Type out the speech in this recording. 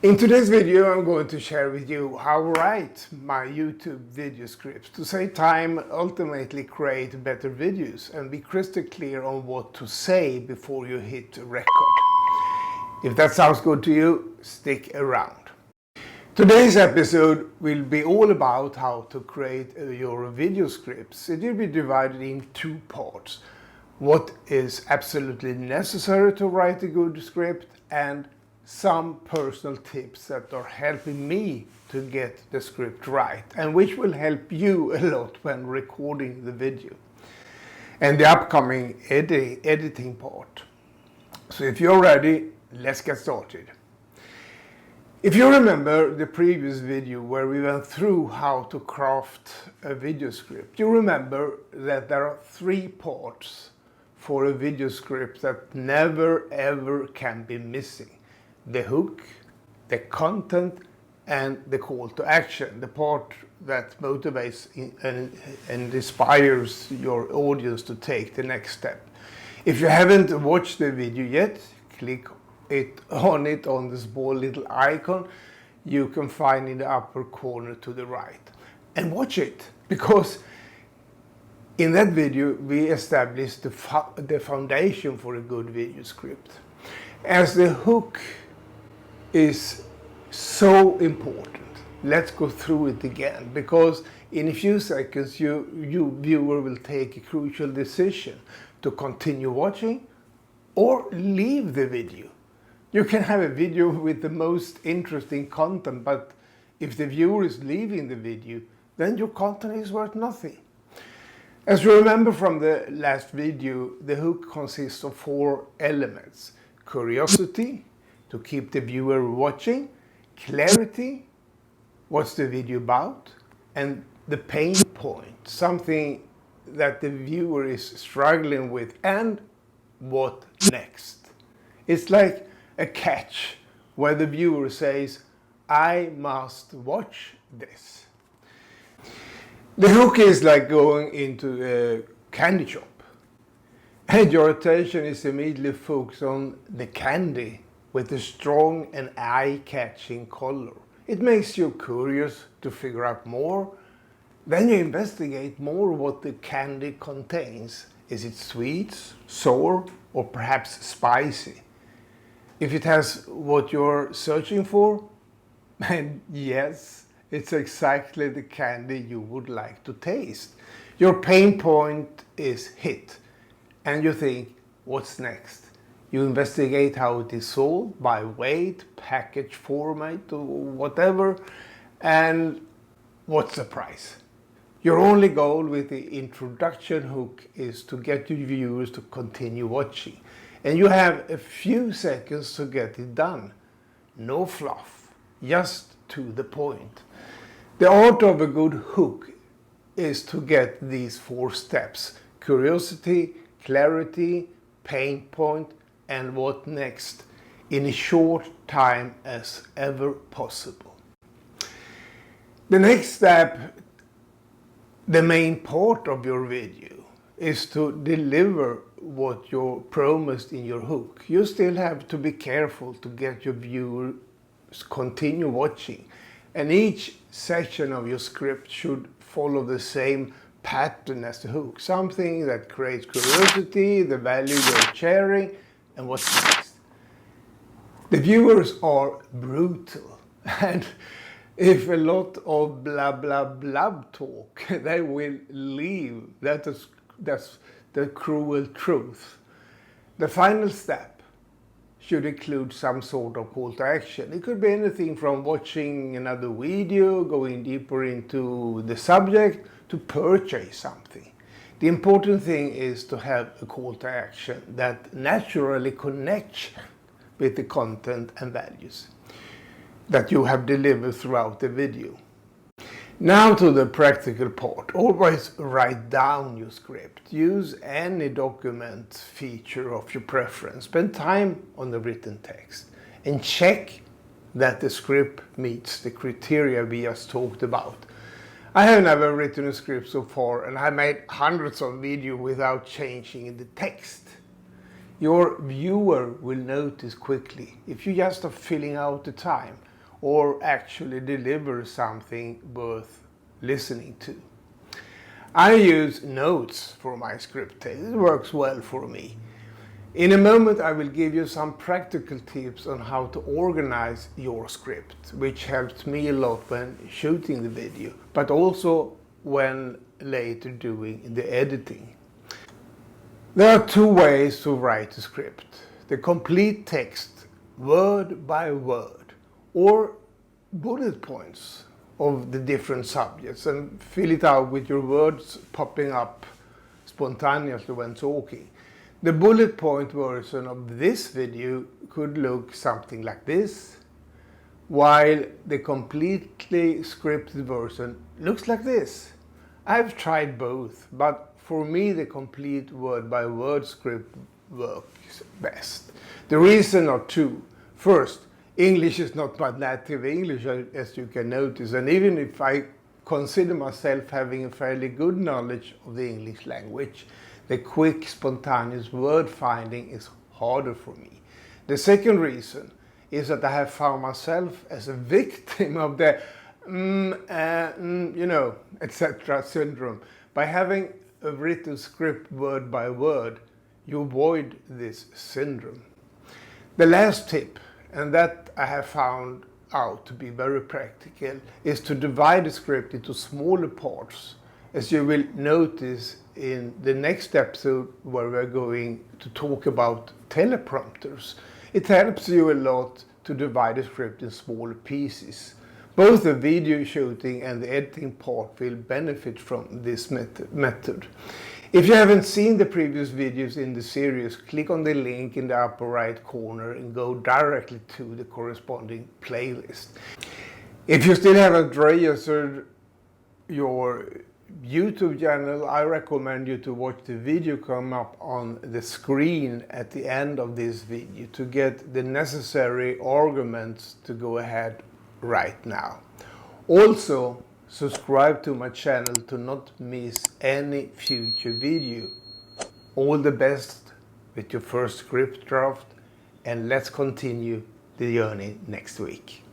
In today's video, I'm going to share with you how I write my YouTube video scripts to save time, ultimately create better videos, and be crystal clear on what to say before you hit record. If that sounds good to you, stick around. Today's episode will be all about how to create your video scripts. It will be divided in two parts. What is absolutely necessary to write a good script, and some personal tips that are helping me to get the script right and which will help you a lot when recording the video and the upcoming editing part. So if you're ready, let's get started. If you remember the previous video where we went through how to craft a video script, you remember that there are three parts for a video script that never ever can be missing. The hook, the content, and the call to action, the part that motivates and inspires your audience to take the next step. If you haven't watched the video yet, click on the small little icon you can find in the upper corner to the right and watch it, because in that video we established the foundation for a good video script. As the hook is so important, let's go through it again, because in a few seconds you viewer will take a crucial decision to continue watching or leave the video. You can have a video with the most interesting content, but if the viewer is leaving the video, then your content is worth nothing. As you remember from the last video, the hook consists of 4 elements: curiosity, to keep the viewer watching; clarity, what's the video about; and the pain point, something that the viewer is struggling with; and what next. It's like a catch where the viewer says, I must watch this. The hook is like going into a candy shop, and your attention is immediately focused on the candy with a strong and eye-catching color. It makes you curious to figure out more. Then you investigate more what the candy contains. Is it sweet, sour, or perhaps spicy? If it has what you're searching for, and yes, it's exactly the candy you would like to taste. Your pain point is hit, and you think, what's next? You investigate how it is sold by weight, package format, or whatever, and what's the price. Your only goal with the introduction hook is to get your viewers to continue watching, and you have a few seconds to get it done. No fluff, just to the point. The art of a good hook is to get these 4 steps: curiosity, clarity, pain point, and what next, in a short time as ever possible. The next step, the main part of your video, is to deliver what you promised in your hook. You still have to be careful to get your viewers continue watching, and each section of your script should follow the same pattern as the hook. Something that creates curiosity, the value you're sharing, and what's next. The viewers are brutal, and if a lot of blah blah blah talk, they will leave. That's the cruel truth. The final step should include some sort of call to action. It could be anything from watching another video, going deeper into the subject, to purchase something. The important thing is to have a call to action that naturally connects with the content and values that you have delivered throughout the video. Now to the practical part. Always write down your script. Use any document feature of your preference. Spend time on the written text and check that the script meets the criteria we just talked about. I have never written a script so far, and I made hundreds of videos without changing the text. Your viewer will notice quickly if you just are filling out the time. or actually deliver something worth listening to. I use notes for my script text. It works well for me. In a moment I will give you some practical tips on how to organize your script, which helps me a lot when shooting the video, but also when later doing the editing. There are two ways to write a script: the complete text, word by word, or bullet points of the different subjects and fill it out with your words popping up spontaneously when talking. The bullet point version of this video could look something like this, while the completely scripted version looks like this. I've tried both, but for me the complete word-by-word script works best. The reasons are two. First, English is not my native English, as you can notice, and even if I consider myself having a fairly good knowledge of the English language, the quick, spontaneous word finding is harder for me. The second reason is that I have found myself as a victim of the etc. syndrome. By having a written script word by word, you avoid this syndrome. The last tip, and that I have found out to be very practical, is to divide the script into smaller parts, as you will notice in the next episode where we're going to talk about teleprompters. It helps you a lot to divide the script in smaller pieces. Both the video shooting and the editing part will benefit from this method. If you haven't seen the previous videos in the series, click on the link in the upper right corner and go directly to the corresponding playlist. If you still haven't registered your YouTube channel, I recommend you to watch the video come up on the screen at the end of this video to get the necessary arguments to go ahead right now. Also, subscribe to my channel to not miss any future video. All the best with your first script draft, and let's continue the journey next week.